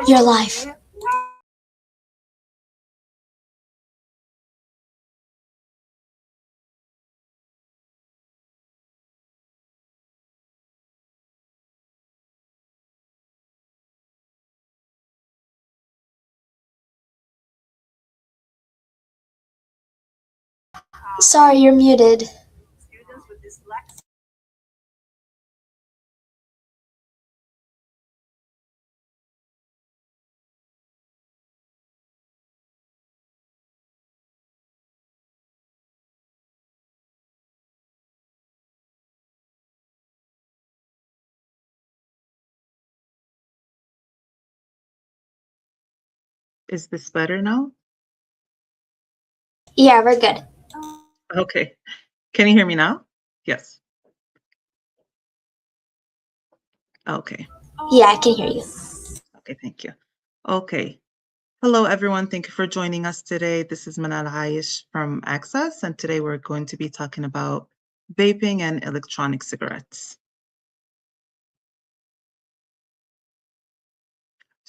Your life. Sorry, you're muted. Is this better now? Yeah, we're good. Okay. Can you hear me now? Yes. Okay. Yeah, I can hear you. Okay, thank you. Okay. Hello, everyone. Thank you for joining us today. This is Manal Haish from Access, and today we're going to be talking about vaping and electronic cigarettes.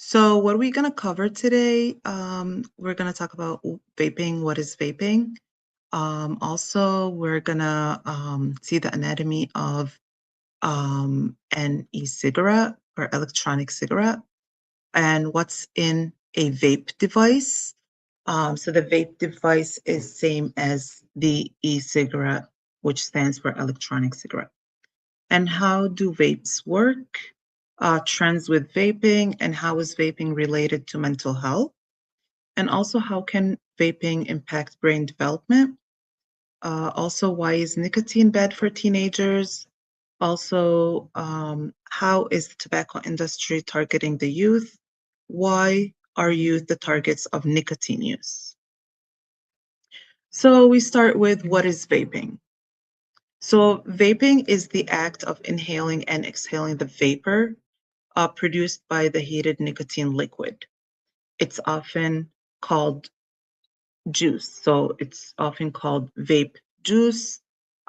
So what are we going to cover today? We're going to talk about vaping. What is vaping? Also, we're going to see the anatomy of an e-cigarette or electronic cigarette and what's in a vape device. So the vape device is same as the e-cigarette, which stands for electronic cigarette. And how do vapes work? Trends with vaping and how is vaping related to mental health? And also how can vaping impact brain development? Also, why is nicotine bad for teenagers? Also, how is the tobacco industry targeting the youth? Why are youth the targets of nicotine use? So we start with what is vaping? So vaping is the act of inhaling and exhaling the vapor produced by the heated nicotine liquid. It's often called juice. So it's often called vape juice.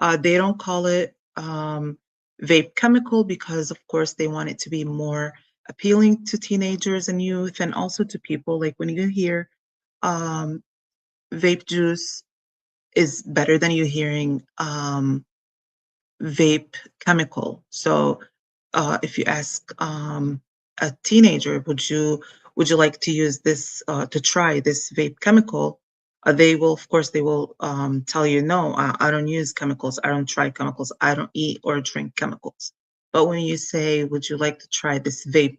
They don't call it vape chemical because, of course, they want it to be more appealing to teenagers and youth and also to people. Like when you hear vape juice is better than you hearing vape chemical. So if you ask a teenager, would you like to use this to try this vape chemical? They will, of course, they will tell you, no, I don't use chemicals. I don't try chemicals. I don't eat or drink chemicals. But when you say, would you like to try this vape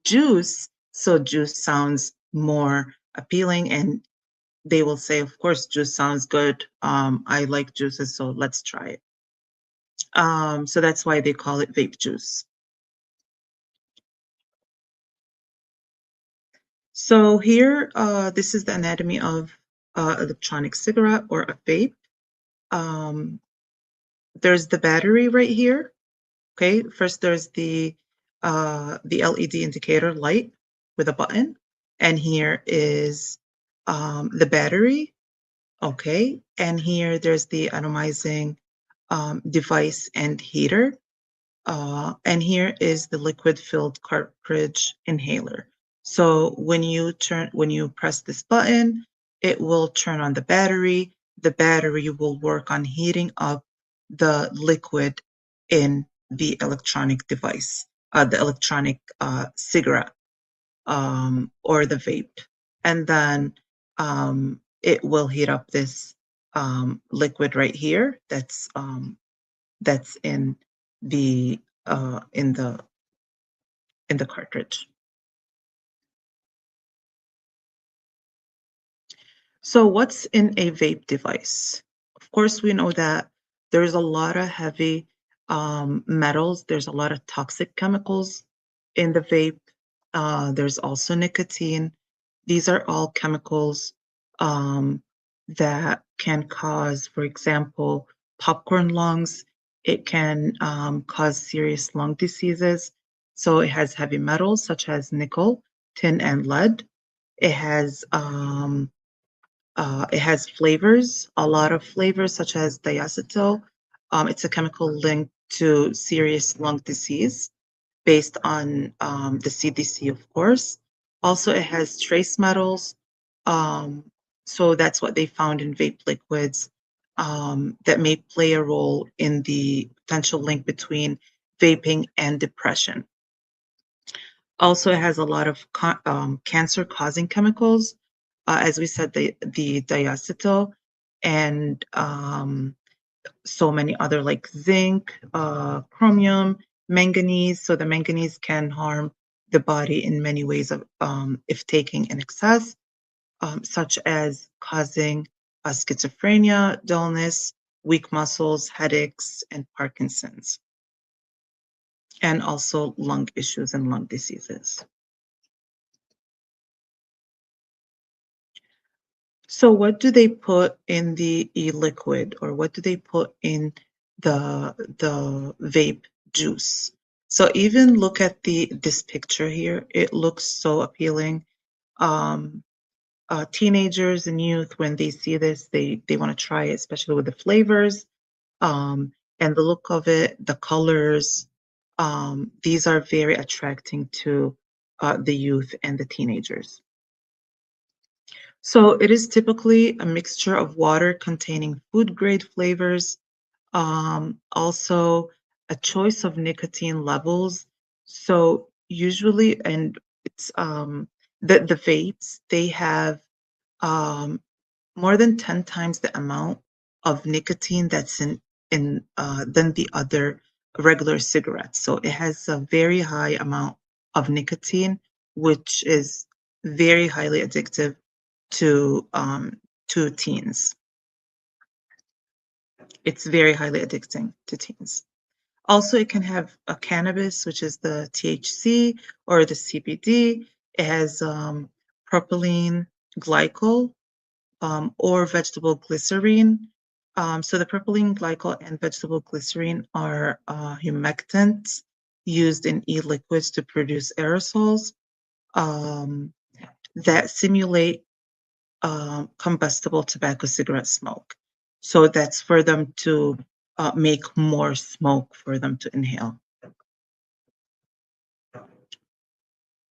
juice? So juice sounds more appealing and they will say, of course, juice sounds good. I like juices, so let's try it. So that's why they call it vape juice. So here, this is the anatomy of electronic cigarette or a vape. There's the battery right here. Okay, first there's the LED indicator light with a button, and here is the battery. Okay, and here there's the atomizing device and heater. And here is the liquid-filled cartridge inhaler. So when you press this button, it will turn on the battery. The battery will work on heating up the liquid in the electronic device, the electronic cigarette or the vape. And then it will heat up this liquid right here that's in the uh, in the in the cartridge. So what's in a vape device? Of course, we know that there's a lot of heavy metals. There's a lot of toxic chemicals in the vape. There's also nicotine. These are all chemicals that can cause, for example, popcorn lungs. It can cause serious lung diseases. So it has heavy metals such as nickel, tin, and lead. It has flavors, a lot of flavors such as diacetyl. It's a chemical linked to serious lung disease based on the CDC, of course. Also, it has trace metals. Um, so that's what they found in vape liquids that may play a role in the potential link between vaping and depression. Also, it has a lot of cancer-causing chemicals, as we said, the diacetyl, and so many other like zinc, chromium, manganese. So the manganese can harm the body in many ways of if taken in excess, such as causing schizophrenia, dullness, weak muscles, headaches, and Parkinson's, and also lung issues and lung diseases. So what do they put in the e-liquid, or what do they put in the vape juice? So even look at this picture here. It looks so appealing. Um, Teenagers and youth, when they see this, they want to try it, especially with the flavors and the look of it, the colors. These are very attracting to the youth and the teenagers. So it is typically a mixture of water containing food grade flavors, also a choice of nicotine levels. So usually, and it's the vapes, they have um, more than 10 times the amount of nicotine that's in than the other regular cigarettes. So it has a very high amount of nicotine, which is very highly addictive to teens. It's very highly addicting to teens. Also, it can have a cannabis, which is the THC or the CBD. It has propylene glycol or vegetable glycerine. So the propylene glycol and vegetable glycerine are humectants used in e-liquids to produce aerosols um, that simulate combustible tobacco cigarette smoke. So that's for them to make more smoke for them to inhale.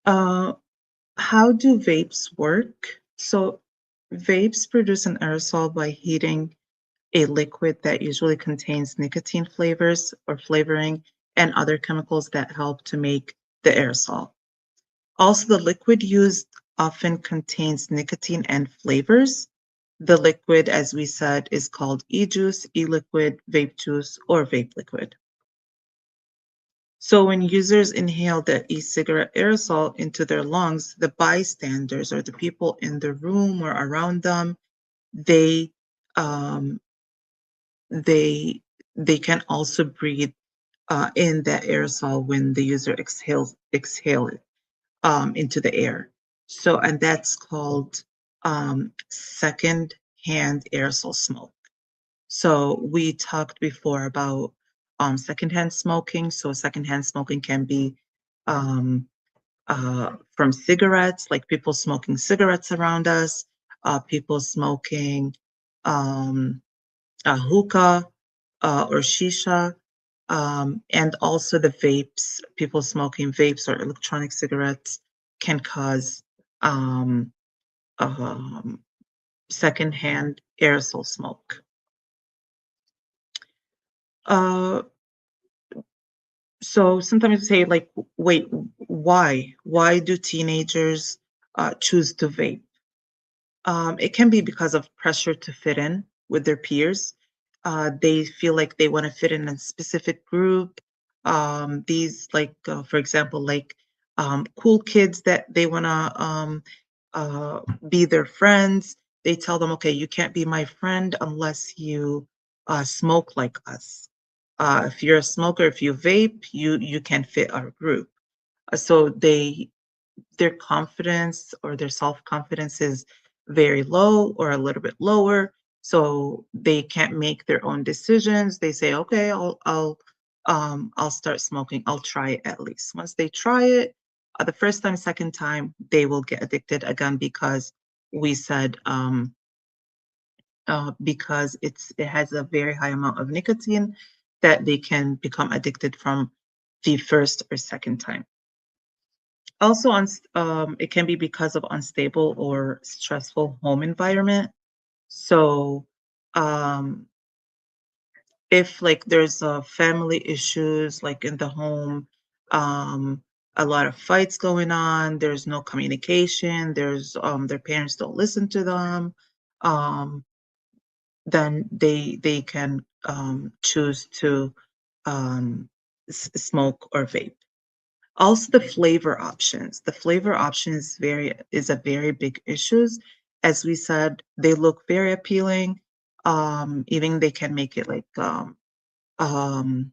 Uh, how do vapes work? So vapes produce an aerosol by heating a liquid that usually contains nicotine flavors or flavoring and other chemicals that help to make the aerosol. Also, the liquid used often contains nicotine and flavors. The liquid, as we said, is called e-juice, e-liquid, vape juice, or vape liquid. So when users inhale the e-cigarette aerosol into their lungs, the bystanders or the people in the room or around them, they um, they they can also breathe in that aerosol when the user exhale it into the air. So, and that's called second-hand aerosol smoke. So we talked before about secondhand smoking. So secondhand smoking can be um, from cigarettes, like people smoking cigarettes around us, people smoking a hookah or shisha, and also the vapes. People smoking vapes or electronic cigarettes can cause um, um, secondhand aerosol smoke. Uh, so sometimes we say, like, wait, why? Why do teenagers choose to vape? It can be because of pressure to fit in with their peers. They feel like they want to fit in a specific group. These, like, for example, like cool kids that they want to be their friends. They tell them, okay, you can't be my friend unless you smoke like us. If you're a smoker, if you vape, you can fit our group. So their confidence or their self-confidence is very low or a little bit lower, so they can't make their own decisions. They say, okay, I'll start smoking. I'll try it at least. Once they try it, the first time, second time, they will get addicted again because we said because it has a very high amount of nicotine that they can become addicted from the first or second time. Also, it can be because of unstable or stressful home environment. So, um, if like there's family issues like in the home, um, a lot of fights going on, there's no communication, their parents don't listen to them, um, then they can choose to smoke or vape. Also, the flavor options. The flavor option is a very big issue. As we said, they look very appealing. Even they can make it like um,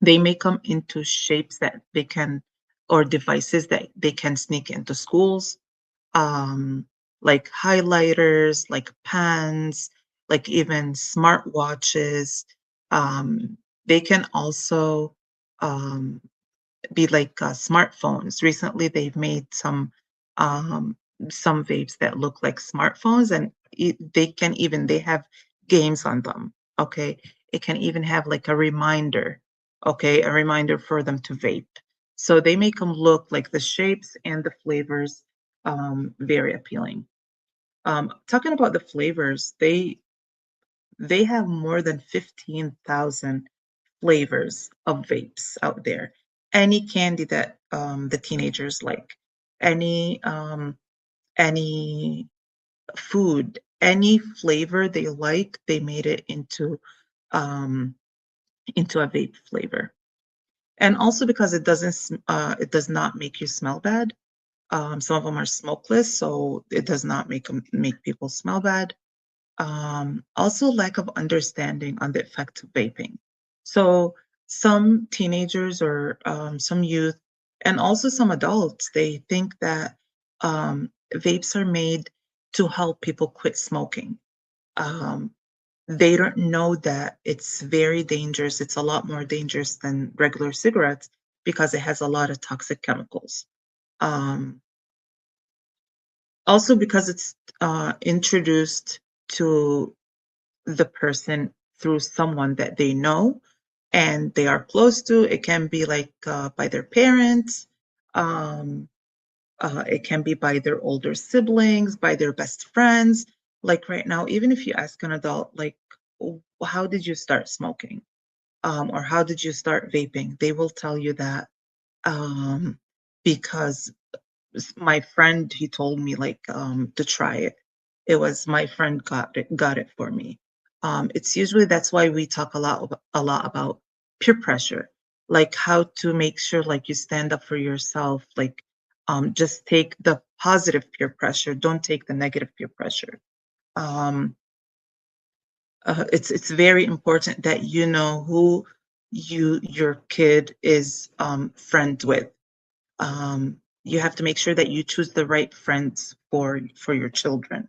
they may come into shapes that they can or devices that they can sneak into schools, um, like highlighters, like pens, like even smartwatches. Um, they can also um, be like smartphones. Recently, they've made um, some vapes that look like smartphones, and they have games on them. Okay, it can even have like a reminder. Okay, a reminder for them to vape. So they make them look like the shapes and the flavors very appealing. Talking about the flavors, they have more than 15,000 flavors of vapes out there. Any candy that the teenagers like, any any food, any flavor they like, they made it um, into a vape flavor. And also because it does not make you smell bad. Some of them are smokeless, so it does not make people smell bad. Also, lack of understanding on the effect of vaping. So, some teenagers or some youth, and also some adults, they think that vapes are made to help people quit smoking. Um, they don't know that it's very dangerous. It's a lot more dangerous than regular cigarettes because it has a lot of toxic chemicals. Um, Also, because it's introduced to the person through someone that they know and they are close to. It can be like by their parents. Um, it can be by their older siblings, by their best friends. Like right now, even if you ask an adult, like, how did you start smoking? Or how did you start vaping? They will tell you that because my friend he told me like to try it. It was my friend got it for me. It's usually that's why we talk a lot about peer pressure, like how to make sure like you stand up for yourself, like just take the positive peer pressure, don't take the negative peer pressure. um it's very important that you know who your kid is friends with. You have to make sure that you choose the right friends for your children.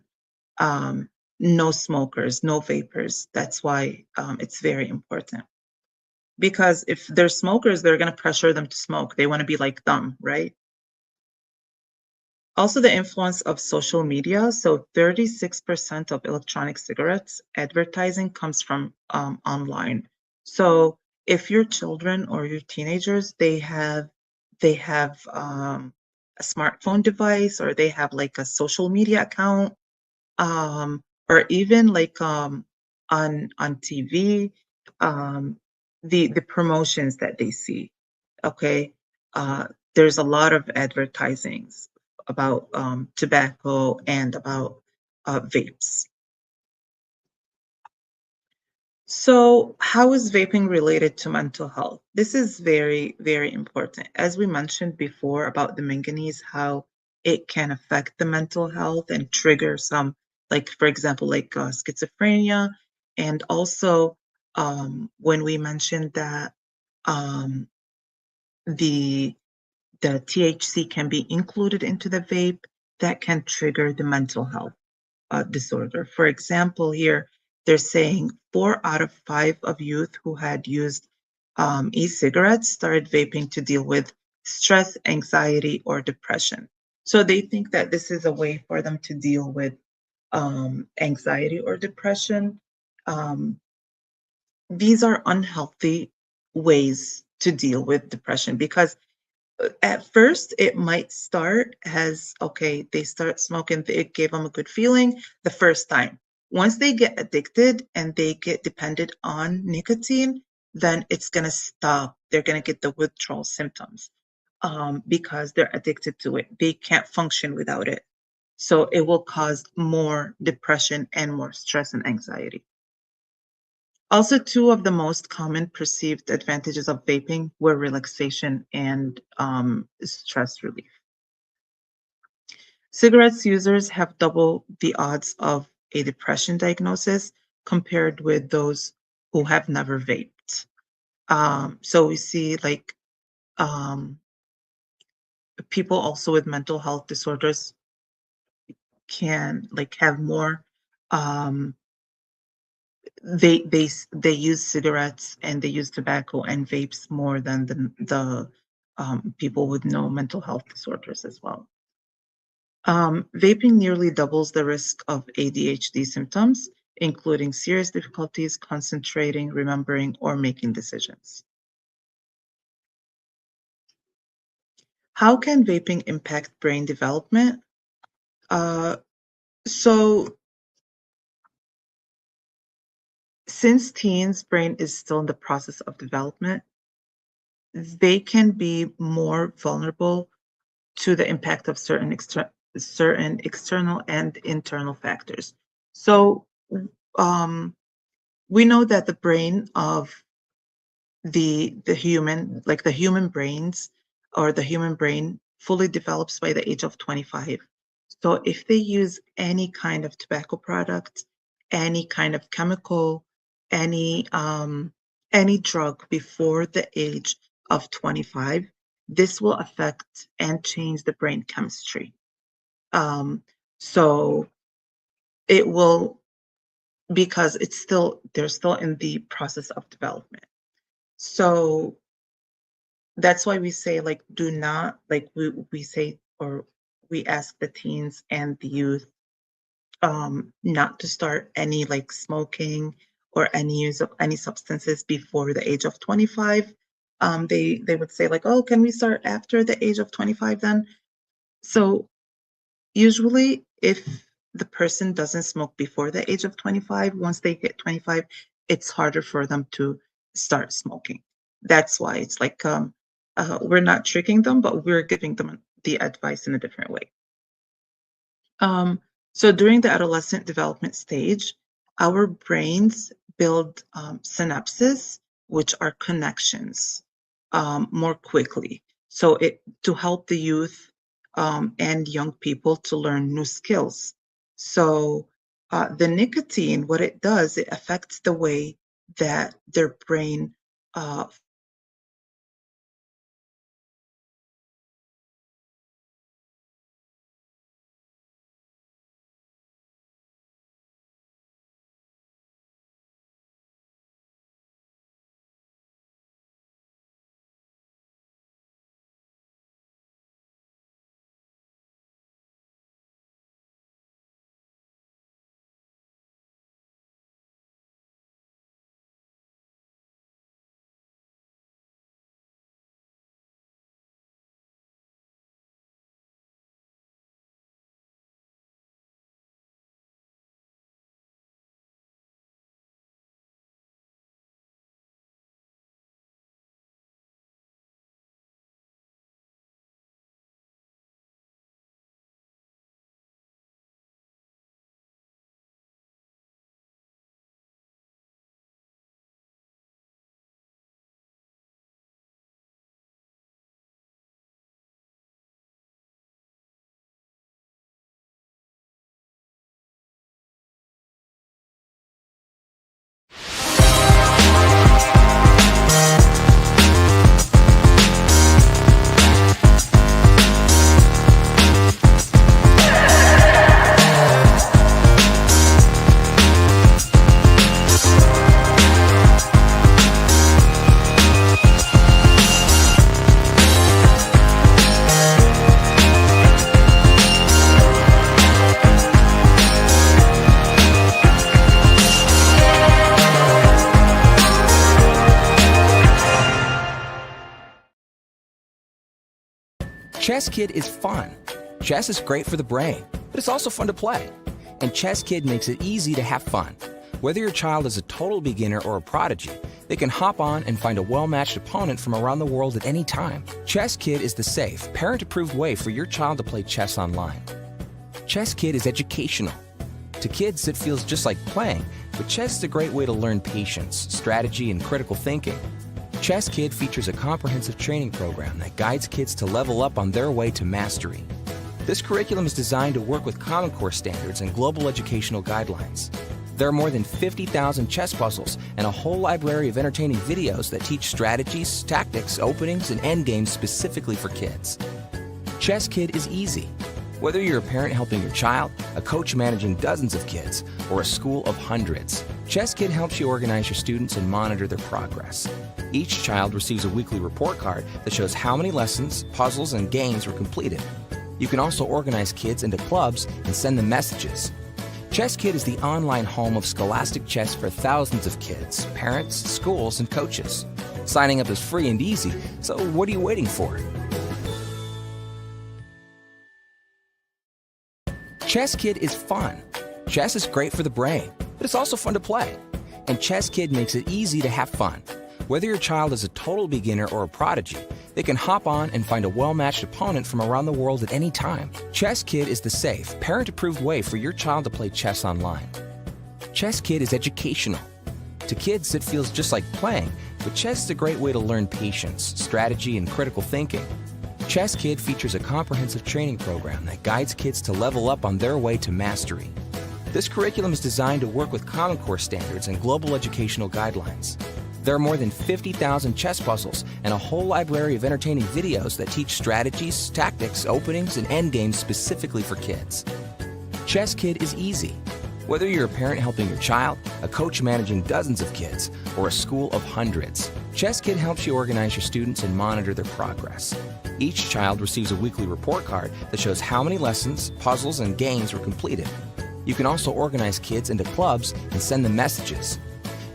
Um, no smokers, no vapors. That's why it's very important. Because if they're smokers, they're going to pressure them to smoke. They want to be like them, right? Also, the influence of social media. So, 36% of electronic cigarettes advertising comes from online. So, if your children or your teenagers they have a smartphone device or they have like a social media account, or even like on TV, um, the promotions that they see. Okay, uh, there's a lot of advertisings about tobacco and about vapes. So, how is vaping related to mental health? This is very, very important. As we mentioned before about the manganese, how it can affect the mental health and trigger some, like, for example, like schizophrenia. And also, when we mentioned that um, the the THC can be included into the vape, that can trigger the mental health disorder. For example, here they're saying 4 out of 5 of youth who had used e-cigarettes started vaping to deal with stress, anxiety, or depression. So they think that this is a way for them to deal with anxiety or depression. Um, these are unhealthy ways to deal with depression because At first, it might start as, okay, they start smoking, it gave them a good feeling the first time. Once they get addicted and they get dependent on nicotine, then it's going to stop. They're going to get the withdrawal symptoms because they're addicted to it. They can't function without it. So it will cause more depression and more stress and anxiety. Also, two of the most common perceived advantages of vaping were relaxation and stress relief. Cigarettes users have double the odds of a depression diagnosis compared with those who have never vaped. So we see like um, people also with mental health disorders can like have more um, they use cigarettes and they use tobacco and vapes more than the people with no mental health disorders as well. Vaping nearly doubles the risk of ADHD symptoms, including serious difficulties concentrating, remembering, or making decisions. How can vaping impact brain development? Uh, so since teens' brain is still in the process of development, they can be more vulnerable to the impact of certain external and internal factors. So um, we know that the brain of the human, like the human brains or the human brain, fully develops by the age of 25. So if they use any kind of tobacco product, any kind of chemical, any drug before the age of 25, this will affect and change the brain chemistry. Um, so it will, because they're still in the process of development. So that's why we say like do not like we say or we ask the teens and the youth not to start any like smoking or any use of any substances before the age of 25. They would say like, oh, can we start after the age of 25 then? So usually if the person doesn't smoke before the age of 25, once they hit 25, it's harder for them to start smoking. That's why it's like we're not tricking them, but we're giving them the advice in a different way. Um, so during the adolescent development stage, our brains build synapses, which are connections, more quickly. So it to help the youth and young people to learn new skills. So the nicotine, what it does, it affects the way that their brain uh, Chess Kid is fun. Chess is great for the brain, but it's also fun to play. And Chess Kid makes it easy to have fun. Whether your child is a total beginner or a prodigy, they can hop on and find a well-matched opponent from around the world at any time. Chess Kid is the safe, parent-approved way for your child to play chess online. Chess Kid is educational. To kids, it feels just like playing, but chess is a great way to learn patience, strategy, and critical thinking. Chess Kid features a comprehensive training program that guides kids to level up on their way to mastery. This curriculum is designed to work with Common Core standards and global educational guidelines. There are more than 50,000 chess puzzles and a whole library of entertaining videos that teach strategies, tactics, openings, and endgames specifically for kids. Chess Kid is easy. Whether you're a parent helping your child, a coach managing dozens of kids, or a school of hundreds, Chess Kid helps you organize your students and monitor their progress. Each child receives a weekly report card that shows how many lessons, puzzles, and games were completed. You can also organize kids into clubs and send them messages. Chess Kid is the online home of scholastic chess for thousands of kids, parents, schools, and coaches. Signing up is free and easy, so what are you waiting for? Chess Kid is fun. Chess is great for the brain, but it's also fun to play. And Chess Kid makes it easy to have fun. Whether your child is a total beginner or a prodigy, they can hop on and find a well-matched opponent from around the world at any time. Chess Kid is the safe, parent-approved way for your child to play chess online. Chess Kid is educational. To kids, it feels just like playing, but chess is a great way to learn patience, strategy, and critical thinking. Chess Kid features a comprehensive training program that guides kids to level up on their way to mastery. This curriculum is designed to work with Common Core standards and global educational guidelines. There are more than 50,000 chess puzzles and a whole library of entertaining videos that teach strategies, tactics, openings, and endgames specifically for kids. Chess Kid is easy. Whether you're a parent helping your child, a coach managing dozens of kids, or a school of hundreds, Chess Kid helps you organize your students and monitor their progress. Each child receives a weekly report card that shows how many lessons, puzzles, and games were completed. You can also organize kids into clubs and send them messages.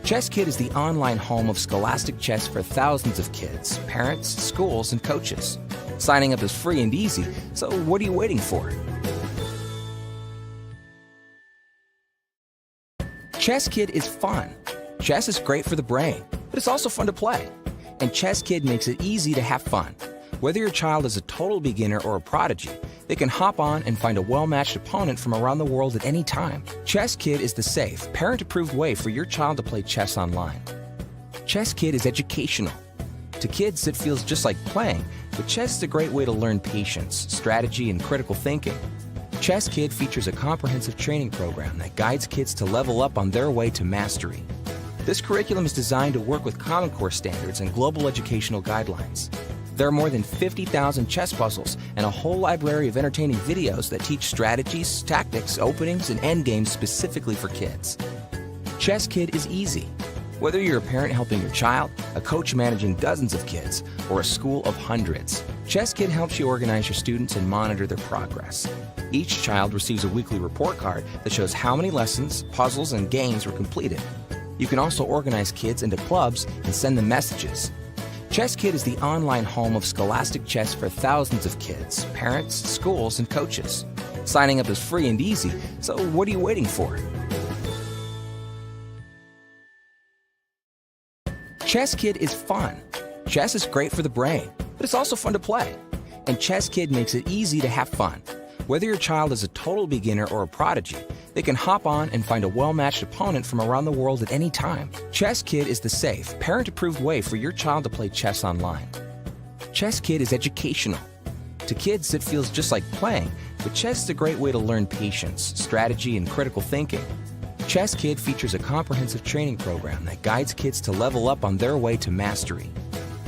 Chess Kid is the online home of scholastic chess for thousands of kids, parents, schools, and coaches. Signing up is free and easy, so what are you waiting for? Chess Kid is fun. Chess is great for the brain, but it's also fun to play. And Chess Kid makes it easy to have fun. Whether your child is a total beginner or a prodigy, they can hop on and find a well-matched opponent from around the world at any time. Chess Kid is the safe, parent-approved way for your child to play chess online. Chess Kid is educational. To kids, it feels just like playing, but chess is a great way to learn patience, strategy, and critical thinking. Chess Kid features a comprehensive training program that guides kids to level up on their way to mastery. This curriculum is designed to work with Common Core standards and global educational guidelines. There are more than 50,000 chess puzzles and a whole library of entertaining videos that teach strategies, tactics, openings, and endgames specifically for kids. Chess Kid is easy. Whether you're a parent helping your child, a coach managing dozens of kids, or a school of hundreds, Chess Kid helps you organize your students and monitor their progress. Each child receives a weekly report card that shows how many lessons, puzzles, and games were completed. You can also organize kids into clubs and send them messages. Chess Kid is the online home of scholastic chess for thousands of kids, parents, schools, and coaches. Signing up is free and easy, so what are you waiting for? Chess Kid is fun. Chess is great for the brain, but it's also fun to play. And Chess Kid makes it easy to have fun. Whether your child is a total beginner or a prodigy, they can hop on and find a well-matched opponent from around the world at any time. Chess Kid is the safe, parent-approved way for your child to play chess online. Chess Kid is educational. To kids, it feels just like playing, but chess is a great way to learn patience, strategy, and critical thinking. Chess Kid features a comprehensive training program that guides kids to level up on their way to mastery.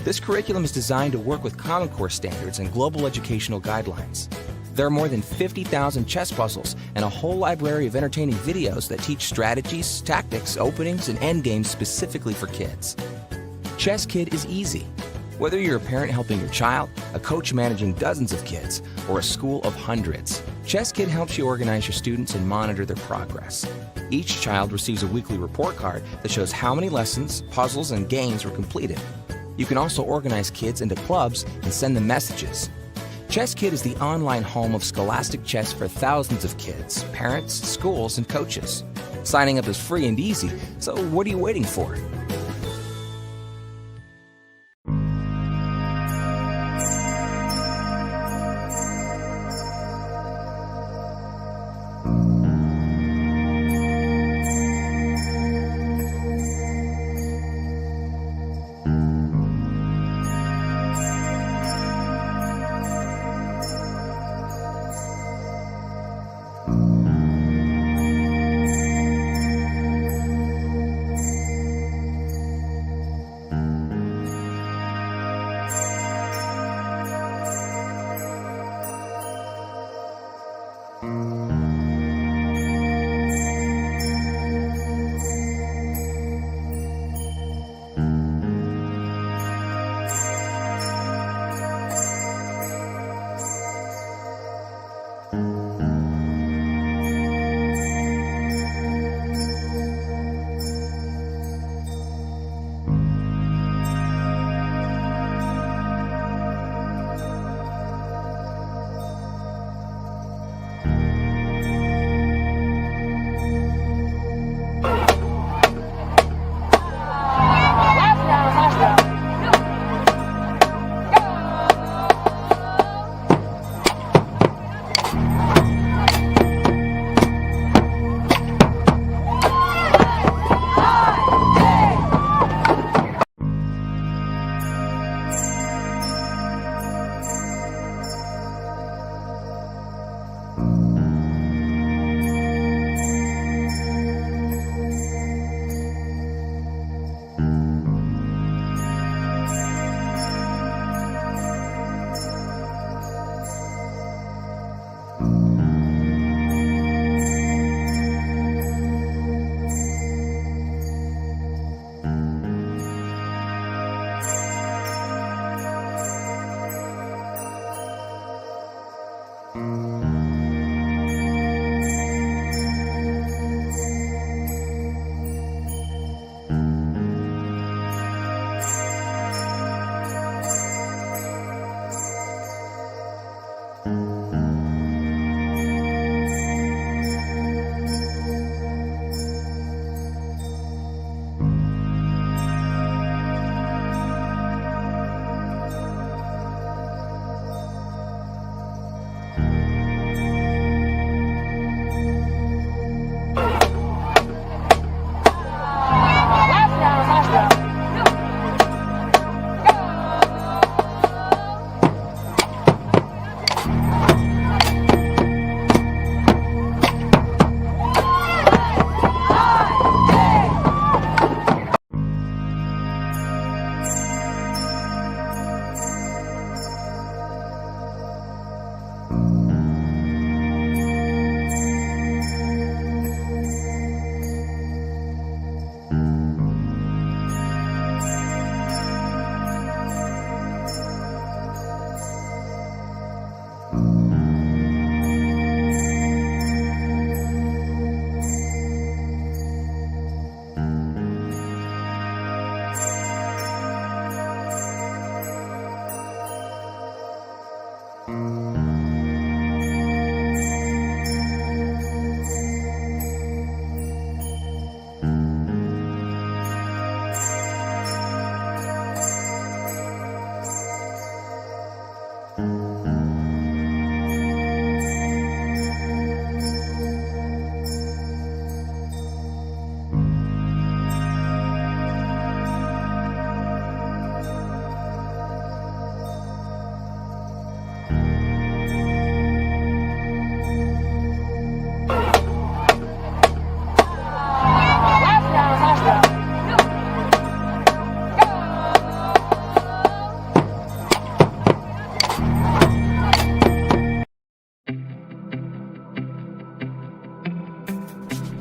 This curriculum is designed to work with Common Core standards and global educational guidelines. There are more than 50,000 chess puzzles and a whole library of entertaining videos that teach strategies, tactics, openings, and endgames specifically for kids. Chess Kid is easy. Whether you're a parent helping your child, a coach managing dozens of kids, or a school of hundreds, Chess Kid helps you organize your students and monitor their progress. Each child receives a weekly report card that shows how many lessons, puzzles, and games were completed. You can also organize kids into clubs and send them messages. Chess Kid is the online home of scholastic chess for thousands of kids, parents, schools, and coaches. Signing up is free and easy, so what are you waiting for?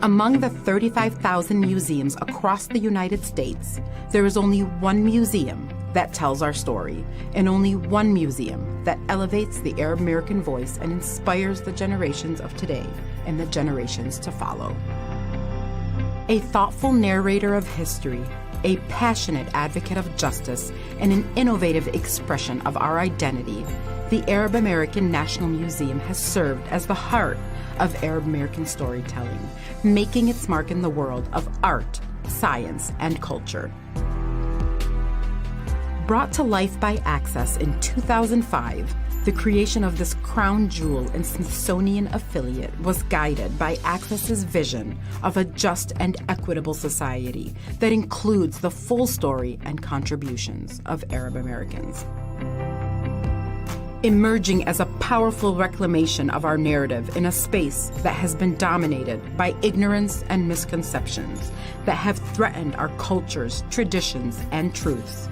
Among the 35,000 museums across the United States, there is only one museum that tells our story, and only one museum that elevates the Arab American voice and inspires the generations of today and the generations to follow. A thoughtful narrator of history, a passionate advocate of justice, and an innovative expression of our identity, the Arab American National Museum has served as the heart of Arab American storytelling, making its mark in the world of art, science, and culture. Brought to life by Access in 2005, the creation of this crown jewel and Smithsonian affiliate was guided by Access's vision of a just and equitable society that includes the full story and contributions of Arab Americans. Emerging as a powerful reclamation of our narrative in a space that has been dominated by ignorance and misconceptions that have threatened our cultures, traditions, and truths,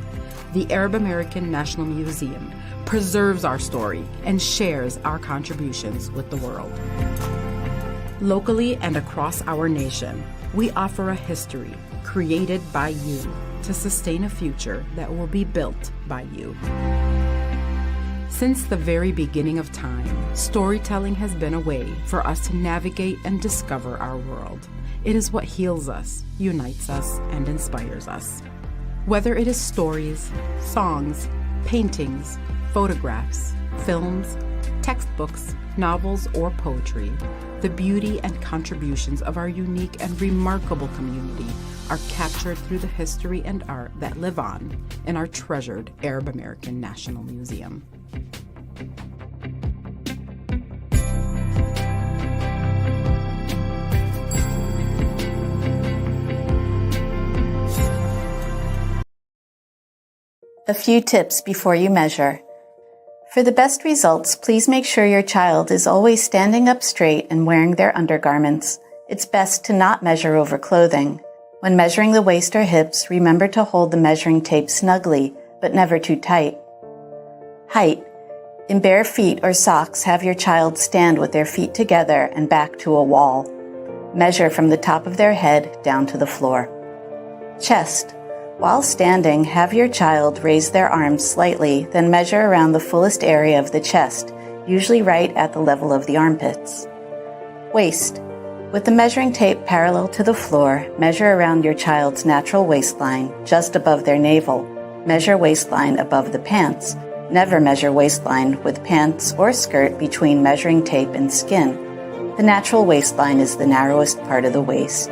the Arab American National Museum preserves our story and shares our contributions with the world. Locally and across our nation, we offer a history created by you to sustain a future that will be built by you. Since the very beginning of time, storytelling has been a way for us to navigate and discover our world. It is what heals us, unites us, and inspires us. Whether it is stories, songs, paintings, photographs, films, textbooks, novels, or poetry, the beauty and contributions of our unique and remarkable community are captured through the history and art that live on in our treasured Arab American National Museum. A few tips before you measure. For the best results, please make sure your child is always standing up straight and wearing their undergarments. It's best to not measure over clothing. When measuring the waist or hips, remember to hold the measuring tape snugly, but never too tight. Height. In bare feet or socks, have your child stand with their feet together and back to a wall. Measure from the top of their head down to the floor. Chest. While standing, have your child raise their arms slightly, then measure around the fullest area of the chest, usually right at the level of the armpits. Waist. With the measuring tape parallel to the floor, measure around your child's natural waistline, just above their navel. Measure waistline above the pants. Never measure waistline with pants or skirt between measuring tape and skin. The natural waistline is the narrowest part of the waist.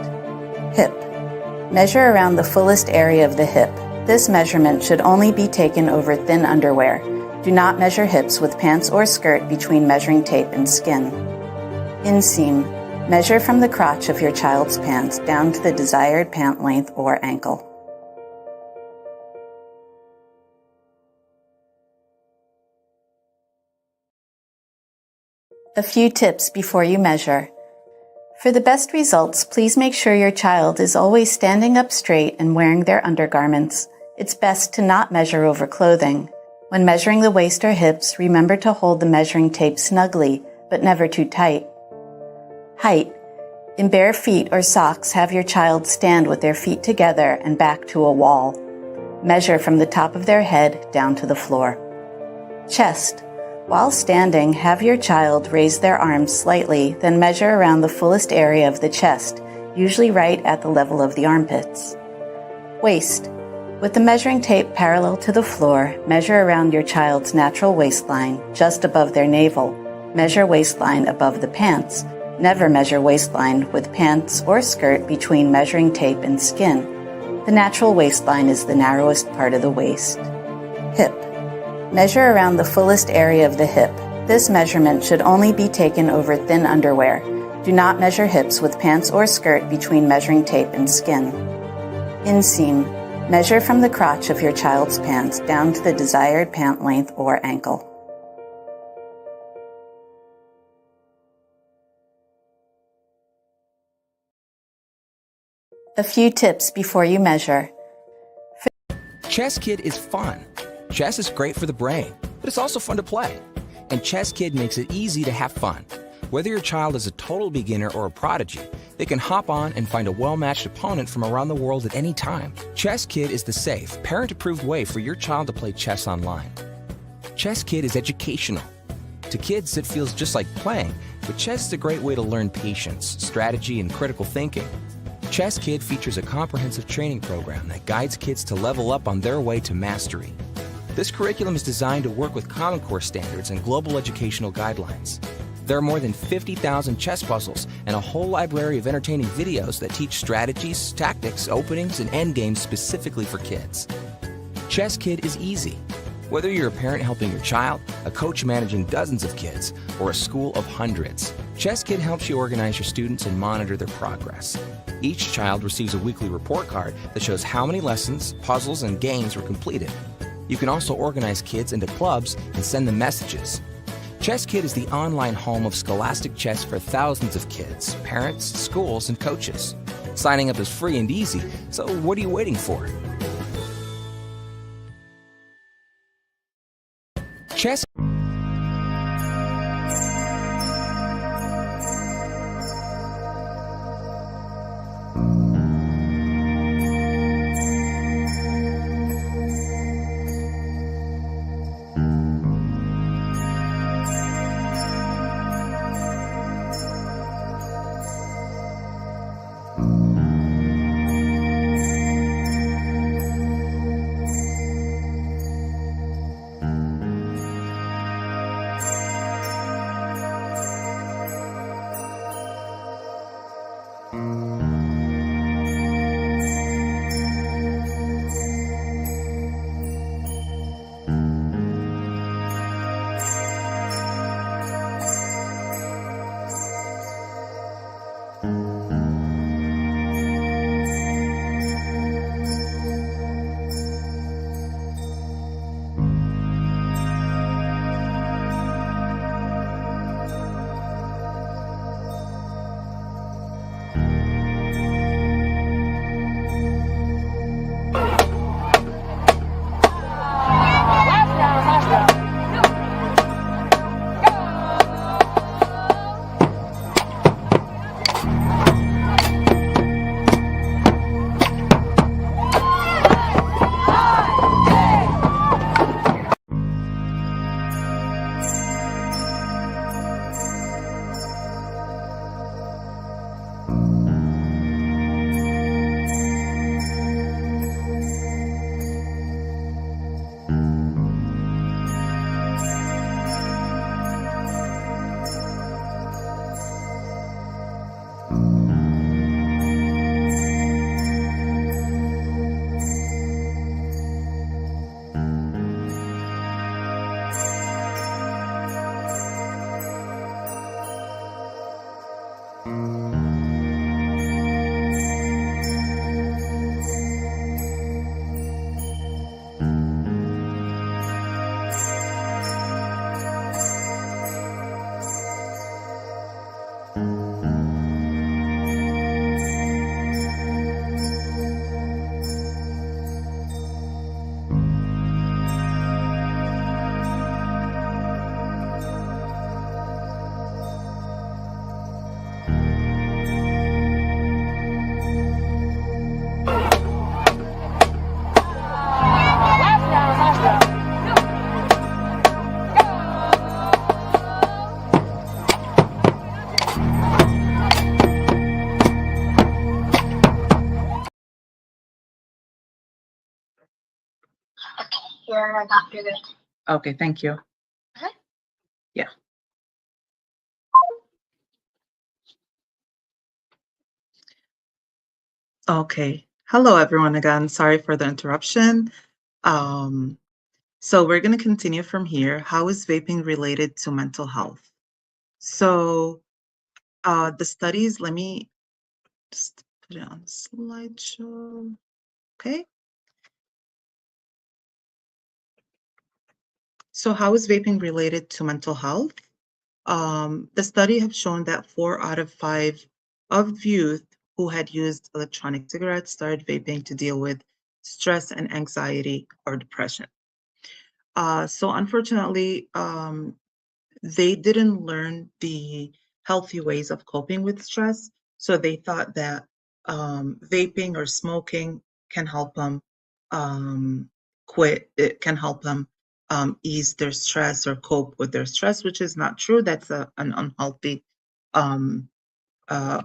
Hip. Measure around the fullest area of the hip. This measurement should only be taken over thin underwear. Do not measure hips with pants or skirt between measuring tape and skin. Inseam. Measure from the crotch of your child's pants down to the desired pant length or ankle. A few tips before you measure. For the best results, please make sure your child is always standing up straight and wearing their undergarments. It's best to not measure over clothing. When measuring the waist or hips, remember to hold the measuring tape snugly, but never too tight. Height. In bare feet or socks, have your child stand with their feet together and back to a wall. Measure from the top of their head down to the floor. Chest. While standing, have your child raise their arms slightly, then measure around the fullest area of the chest, usually right at the level of the armpits. Waist. With the measuring tape parallel to the floor, measure around your child's natural waistline, just above their navel. Measure waistline above the pants. Never measure waistline with pants or skirt between measuring tape and skin. The natural waistline is the narrowest part of the waist. Hip. Measure around the fullest area of the hip. This measurement should only be taken over thin underwear. Do not measure hips with pants or skirt between measuring tape and skin. Inseam. Measure from the crotch of your child's pants down to the desired pant length or ankle. A few tips before you measure. Chess Kid is fun. Chess is great for the brain, but it's also fun to play. And Chess Kid makes it easy to have fun. Whether your child is a total beginner or a prodigy, they can hop on and find a well-matched opponent from around the world at any time. Chess Kid is the safe, parent-approved way for your child to play chess online. Chess Kid is educational. To kids, it feels just like playing, but chess is a great way to learn patience, strategy, and critical thinking. Chess Kid features a comprehensive training program that guides kids to level up on their way to mastery. This curriculum is designed to work with Common Core standards and global educational guidelines. There are more than 50,000 chess puzzles and a whole library of entertaining videos that teach strategies, tactics, openings, and endgames specifically for kids. Chess Kid is easy. Whether you're a parent helping your child, a coach managing dozens of kids, or a school of hundreds, Chess Kid helps you organize your students and monitor their progress. Each child receives a weekly report card that shows how many lessons, puzzles, and games were completed. You can also organize kids into clubs and send them messages. Chess Kid is the online home of scholastic chess for thousands of kids, parents, schools, and coaches. Signing up is free and easy, so what are you waiting for? Chess Here, I got through it. Okay, thank you. Uh-huh. Yeah. Okay. Hello, everyone again. Sorry for the interruption. So we're going to continue from here. How is vaping related to mental health? So the studies, let me just put it on slideshow. Okay. So how is vaping related to mental health? The study have shown that 4 out of 5 of youth who had used electronic cigarettes started vaping to deal with stress and anxiety or depression. So unfortunately, they didn't learn the healthy ways of coping with stress. So they thought that vaping or smoking can help them quit. It can help them ease their stress or cope with their stress, which is not true. That's an unhealthy um,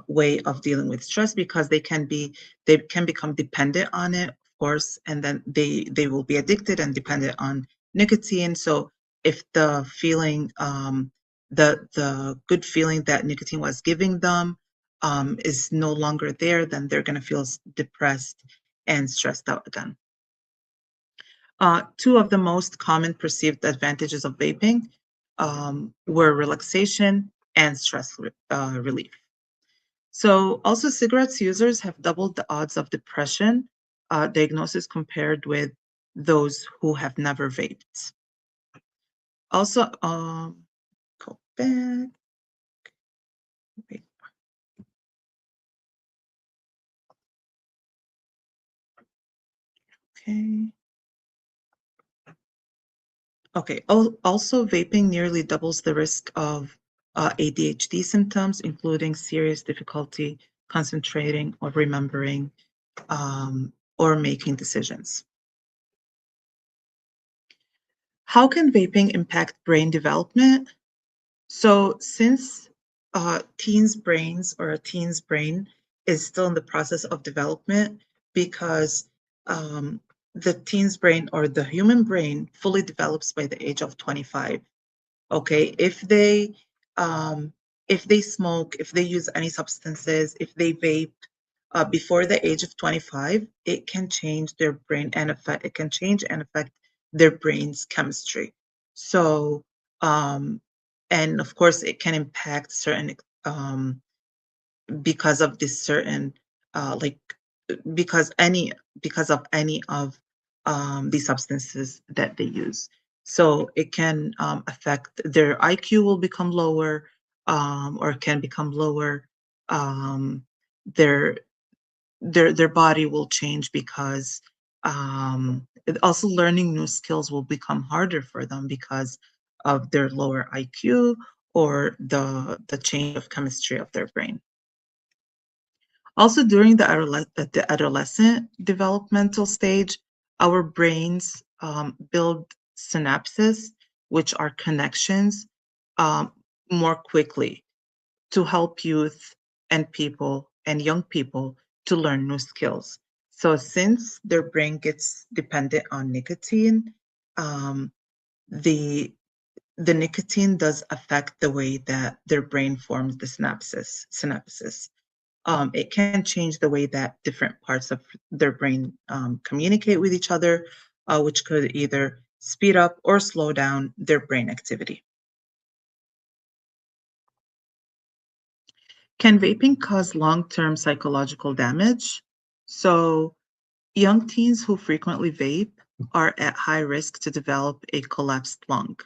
way of dealing with stress because they can become dependent on it, of course, and then they will be addicted and dependent on nicotine. So if the feeling, the good feeling that nicotine was giving them is no longer there, then they're going to feel depressed and stressed out again. Two of the most common perceived advantages of vaping were relaxation and stress relief. So also cigarettes users have doubled the odds of depression diagnosis compared with those who have never vaped. Also, go back. Wait. Okay. Okay. Also, vaping nearly doubles the risk of ADHD symptoms, including serious difficulty concentrating or remembering or making decisions. How can vaping impact brain development? So since teens' brains or a teen's brain is still in the process of development, because the teen's brain or the human brain fully develops by the age of 25. Okay, if they smoke, if they use any substances, if they vape before the age of 25, it can change their brain and affect, it can change and affect their brain's chemistry. So, and of course, it can impact certain, because of this certain, like, because of any of these substances that they use. So it can affect their IQ will become lower, or can become lower. Their their body will change because also learning new skills will become harder for them because of their lower IQ or the change of chemistry of their brain. Also, during the adolescent developmental stage, our brains build synapses, which are connections, um, more quickly to help youth and people and young people to learn new skills. So since their brain gets dependent on nicotine, um, the the nicotine does affect the way that their brain forms the synapses. It can change the way that different parts of their brain communicate with each other, which could either speed up or slow down their brain activity. Can vaping cause long-term psychological damage? So, young teens who frequently vape are at high risk to develop a collapsed lung.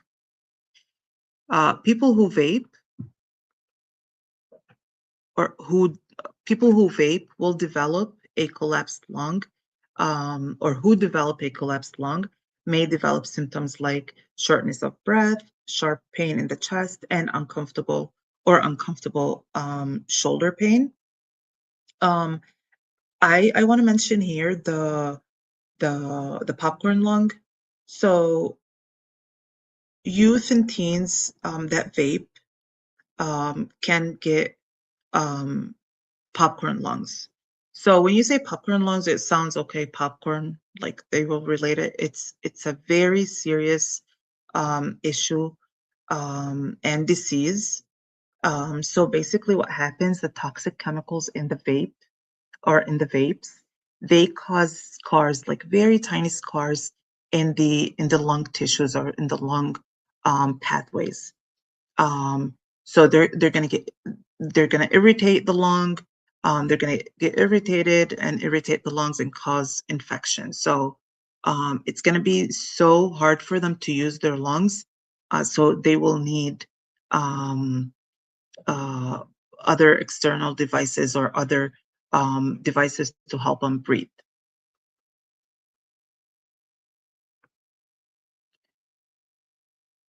People who vape or who people who vape will develop a collapsed lung, or who develop a collapsed lung may develop symptoms like shortness of breath, sharp pain in the chest, and uncomfortable shoulder pain. Um, I want to mention here the popcorn lung. So youth and teens that vape can get um, popcorn lungs. So when you say popcorn lungs, it sounds okay, popcorn, like they will relate it. It's a very serious issue and disease. So basically what happens, the toxic chemicals in the vape or in the vapes, they cause scars, like very tiny scars in the lung tissues or in the lung pathways. So they're gonna irritate the lung. They're gonna get irritated and irritate the lungs and cause infection. So it's gonna be so hard for them to use their lungs. So they will need um, uh, other external devices or other devices to help them breathe.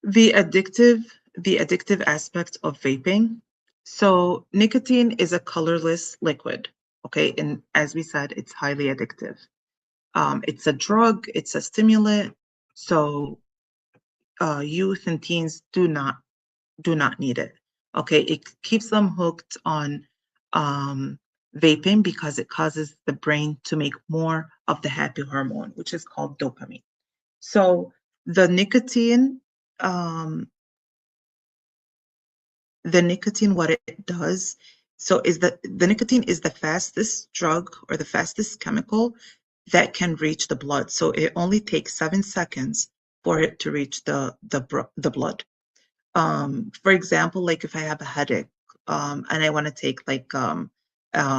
The addictive aspect of vaping. So nicotine is a colorless liquid, okay? And as we said, it's highly addictive. It's a drug, it's a stimulant. So youth and teens do not need it. Okay, it keeps them hooked on vaping because it causes the brain to make more of the happy hormone, which is called dopamine. So the nicotine, um, what it does, so is that the nicotine is the fastest drug or the fastest chemical that can reach the blood. So it only takes 7 seconds for it to reach the blood. For example, like if I have a headache, and I want to take like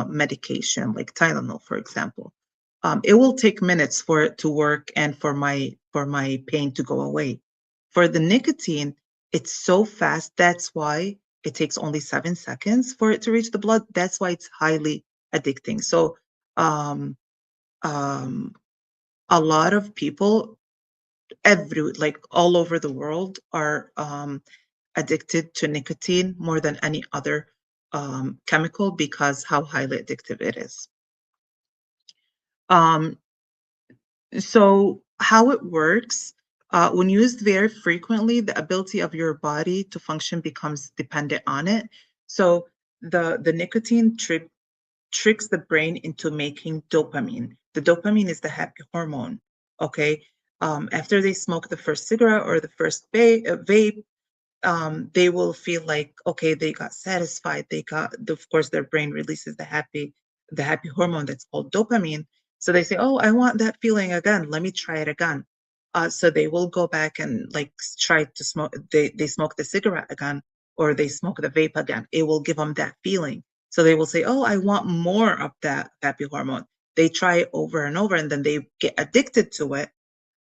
medication, like Tylenol, for example, it will take minutes for it to work and for my pain to go away. For the nicotine, it's so fast. That's why it takes only 7 seconds for it to reach the blood. That's why it's highly addicting. So, um, um, a lot of people, like all over the world, are addicted to nicotine more than any other chemical because how highly addictive it is. Um, so how it works, when used very frequently, the ability of your body to function becomes dependent on it. So the nicotine tricks the brain into making dopamine. The dopamine is the happy hormone. Okay. After they smoke the first cigarette or the first vape, they will feel like, okay, they got satisfied. Of course, their brain releases the happy hormone that's called dopamine. So they say, oh, I want that feeling again. Let me try it again. So they will go back and like try to smoke. They smoke the cigarette again, or they smoke the vape again. It will give them that feeling. So they will say, oh, I want more of that happy hormone. They try it over and over, and then they get addicted to it.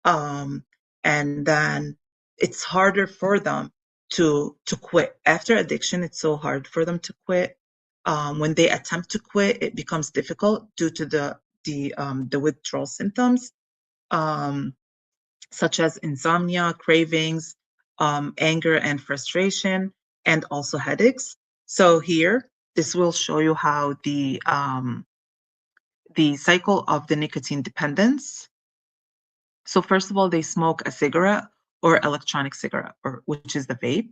Um, and then it's harder for them to quit. After addiction, it's so hard for them to quit. When they attempt to quit, it becomes difficult due to the withdrawal symptoms, um, such as insomnia, cravings, anger and frustration, and also headaches. So here, this will show you how the cycle of the nicotine dependence. So first of all, they smoke a cigarette or electronic cigarette, or which is the vape.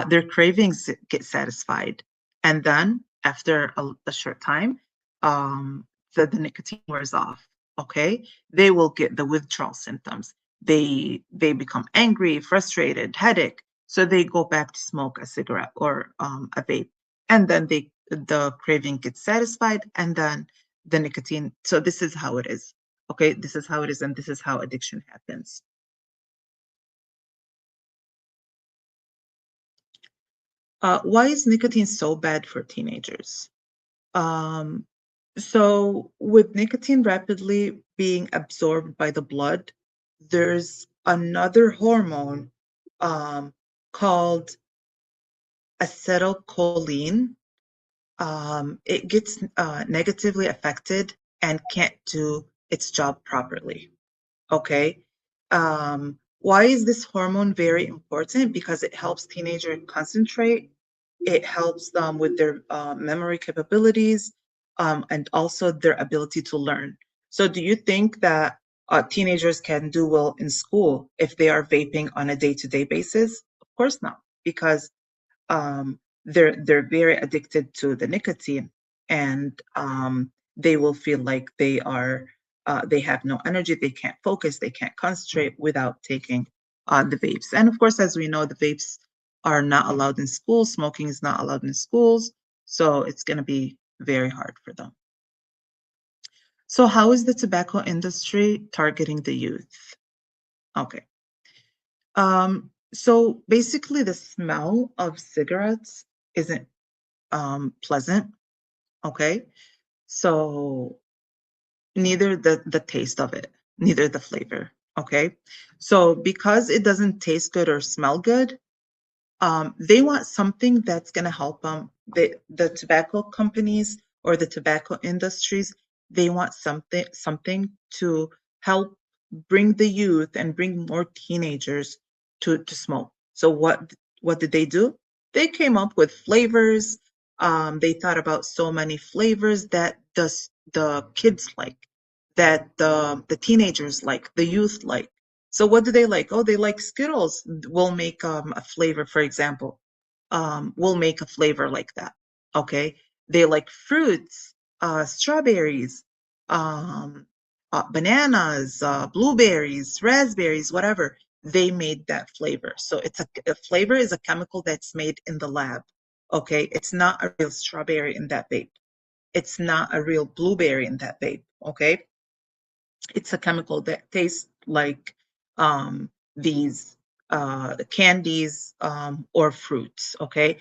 Their cravings get satisfied, and then after a short time, the nicotine wears off. Okay, they will get the withdrawal symptoms. They become angry, frustrated, headache. So they go back to smoke a cigarette or a vape, and then the craving gets satisfied, and then the nicotine. So this is how it is. Okay, this is how it is, and this is how addiction happens. Why is nicotine so bad for teenagers? Um, so, with nicotine rapidly being absorbed by the blood, there's another hormone um, called acetylcholine. It gets negatively affected and can't do its job properly. Okay. Why is this hormone very important? Because it helps teenagers concentrate. It helps them with their memory capabilities, and also their ability to learn. So, do you think that teenagers can do well in school if they are vaping on a day-to-day basis? Of course not, because they're very addicted to the nicotine, and they will feel like they have no energy, they can't focus, they can't concentrate without taking the vapes. And of course, as we know, the vapes are not allowed in schools. Smoking is not allowed in schools, so it's going to be very hard for them. So, how is the tobacco industry targeting the youth? Okay. So basically, the smell of cigarettes isn't pleasant. Okay. So neither the taste of it, neither the flavor. Okay. So because it doesn't taste good or smell good, they want something that's going to help them. The tobacco companies or the tobacco industries, they want something to help bring the youth and bring more teenagers to smoke. So what did they do? They came up with flavors. They thought about so many flavors that the kids like, that the teenagers like, the youth like. So what do they like? Oh, they like Skittles. We'll make a flavor, for example. We'll make a flavor like that. Okay. They like fruits, strawberries, um, bananas, blueberries, raspberries, whatever. they made that flavor. So it's a flavor is a chemical that's made in the lab. Okay, it's not a real strawberry in that vape. It's not a real blueberry in that vape. Okay, it's a chemical that tastes like these candies or fruits. Okay,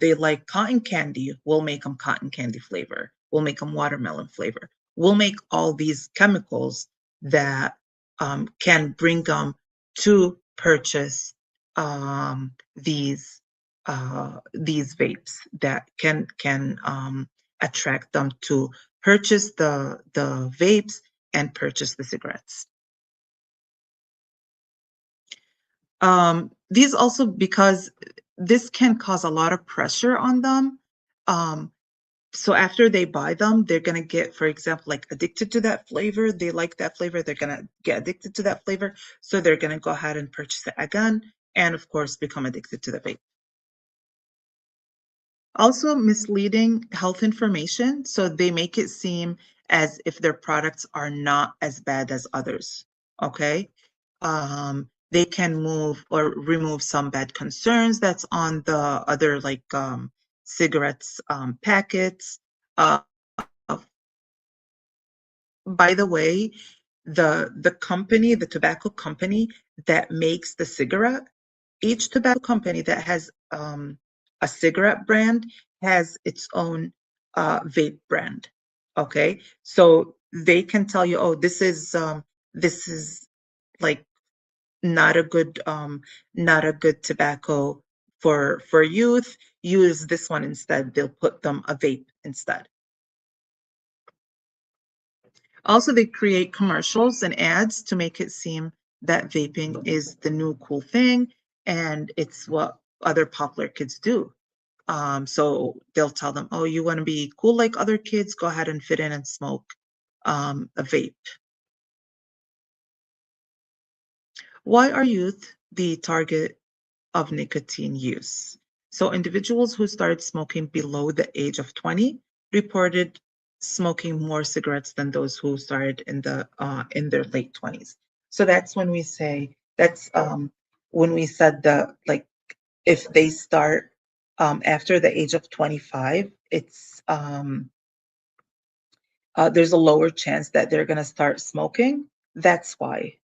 they like cotton candy. We'll make them cotton candy flavor. We'll make them watermelon flavor. We'll make all these chemicals that can bring them to purchase these vapes that can attract them to purchase the vapes and purchase the cigarettes. These also, because this can cause a lot of pressure on them. So after they buy them, they're gonna get, for example, like addicted to that flavor. They like that flavor. They're gonna get addicted to that flavor. So they're gonna go ahead and purchase it again, and of course, become addicted to the vape. Also, misleading health information. So they make it seem as if their products are not as bad as others. Okay. They can move or remove some bad concerns that's on the other, like cigarettes packets. Uh, by the way, the company, the tobacco company that makes the cigarette, each tobacco company that has a cigarette brand has its own vape brand. Okay, so they can tell you, oh, this is like not a good tobacco for youth. Use this one instead. They'll put them a vape instead. Also, they create commercials and ads to make it seem that vaping is the new cool thing and it's what other popular kids do. So they'll tell them, oh, you want to be cool like other kids? Go ahead and fit in and smoke a vape. Why are youth the target of nicotine use? So individuals who started smoking below the age of 20 reported smoking more cigarettes than those who started in their late 20s. So that's when we say when we said like if they start after the age of 25, it's there's a lower chance that they're going to start smoking. That's why.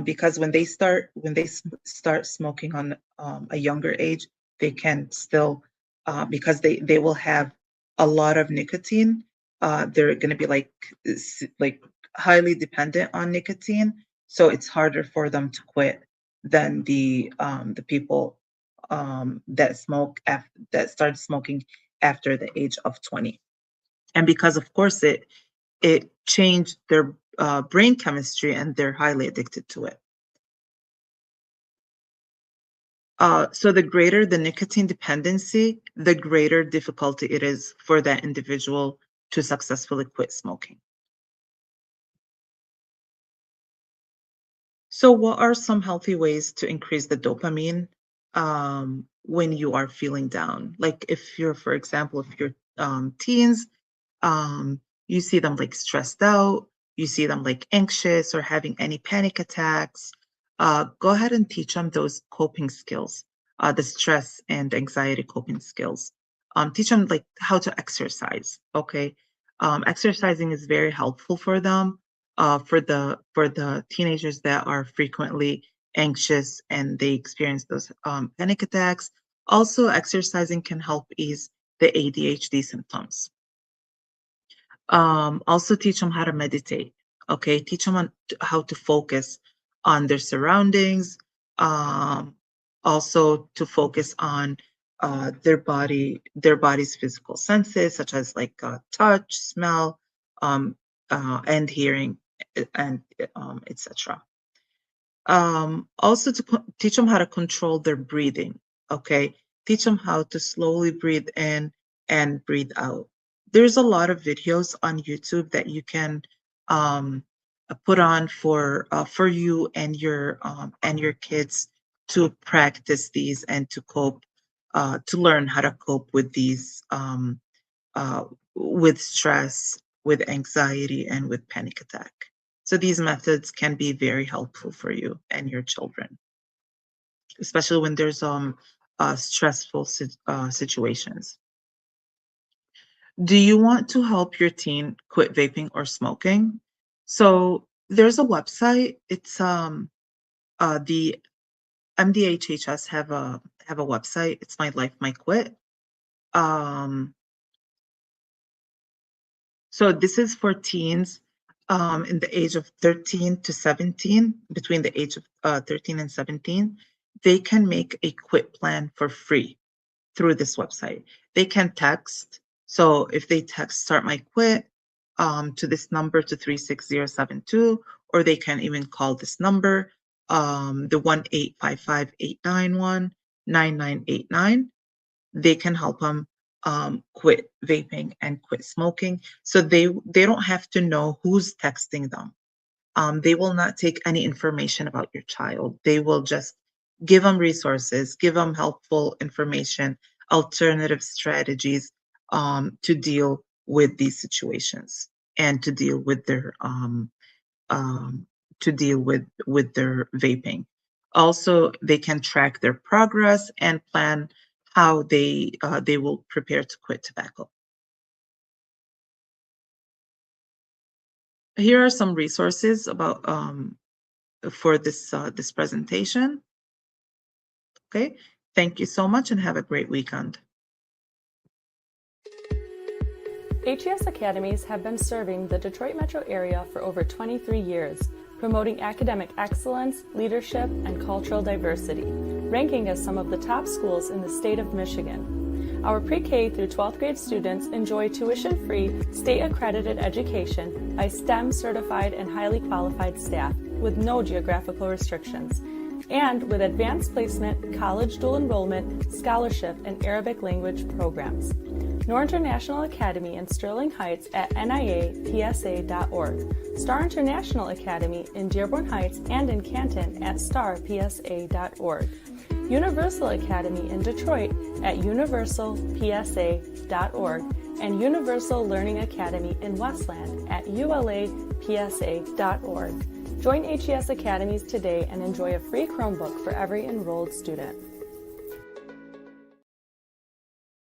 Because when they start smoking on a younger age, they can still because they will have a lot of nicotine. They're going to be like highly dependent on nicotine, so it's harder for them to quit than the people that started smoking after the age of 20. And because of course it changed their brain chemistry and they're highly addicted to it. So the greater the nicotine dependency, the greater difficulty it is for that individual to successfully quit smoking. So what are some healthy ways to increase the dopamine when you are feeling down? Like if you're, for example, if you're teens, you see them like stressed out, you see them like anxious or having any panic attacks, go ahead and teach them those coping skills, the stress and anxiety coping skills. Teach them like how to exercise. Okay, exercising is very helpful for them. For the teenagers that are frequently anxious and they experience those panic attacks. Also, exercising can help ease the ADHD symptoms. Also teach them how to meditate. Okay, teach them how to focus on their surroundings. Also to focus on their body's physical senses, such as like touch, smell, and hearing, and etc. Also to teach them how to control their breathing. Okay, teach them how to slowly breathe in and breathe out. There's a lot of videos on YouTube that you can put on for you and your kids to practice these and to cope, to learn how to cope with these uh, with stress, with anxiety, and with panic attack. So these methods can be very helpful for you and your children, especially when there's stressful situations. Do you want to help your teen quit vaping or smoking? So there's a website. It's the MDHHS have a website. It's My Life, My Quit. So this is for teens in the age of 13 to 17, between the age of 13 and 17. They can make a quit plan for free through this website. They can text. So if they text Start My Quit to this number, to 36072, or they can even call this number, the 1-855-891-9989. They can help them quit vaping and quit smoking. So they don't have to know who's texting them. They will not take any information about your child. They will just give them resources, give them helpful information, alternative strategies to deal with these situations and to deal with their vaping. Also, they can track their progress and plan how they will prepare to quit tobacco. Here are some resources about for this presentation. Okay, thank you so much and have a great weekend. HES Academies have been serving the Detroit metro area for over 23 years, promoting academic excellence, leadership, and cultural diversity, ranking as some of the top schools in the state of Michigan. Our pre-K through 12th grade students enjoy tuition-free, state-accredited education by STEM-certified and highly qualified staff with no geographical restrictions, and with advanced placement, college dual enrollment, scholarship, and Arabic language programs. Nor International Academy in Sterling Heights at niapsa.org, Star International Academy in Dearborn Heights and in Canton at starpsa.org, Universal Academy in Detroit at universalpsa.org, and Universal Learning Academy in Westland at ulapsa.org. Join HES Academies today and enjoy a free Chromebook for every enrolled student.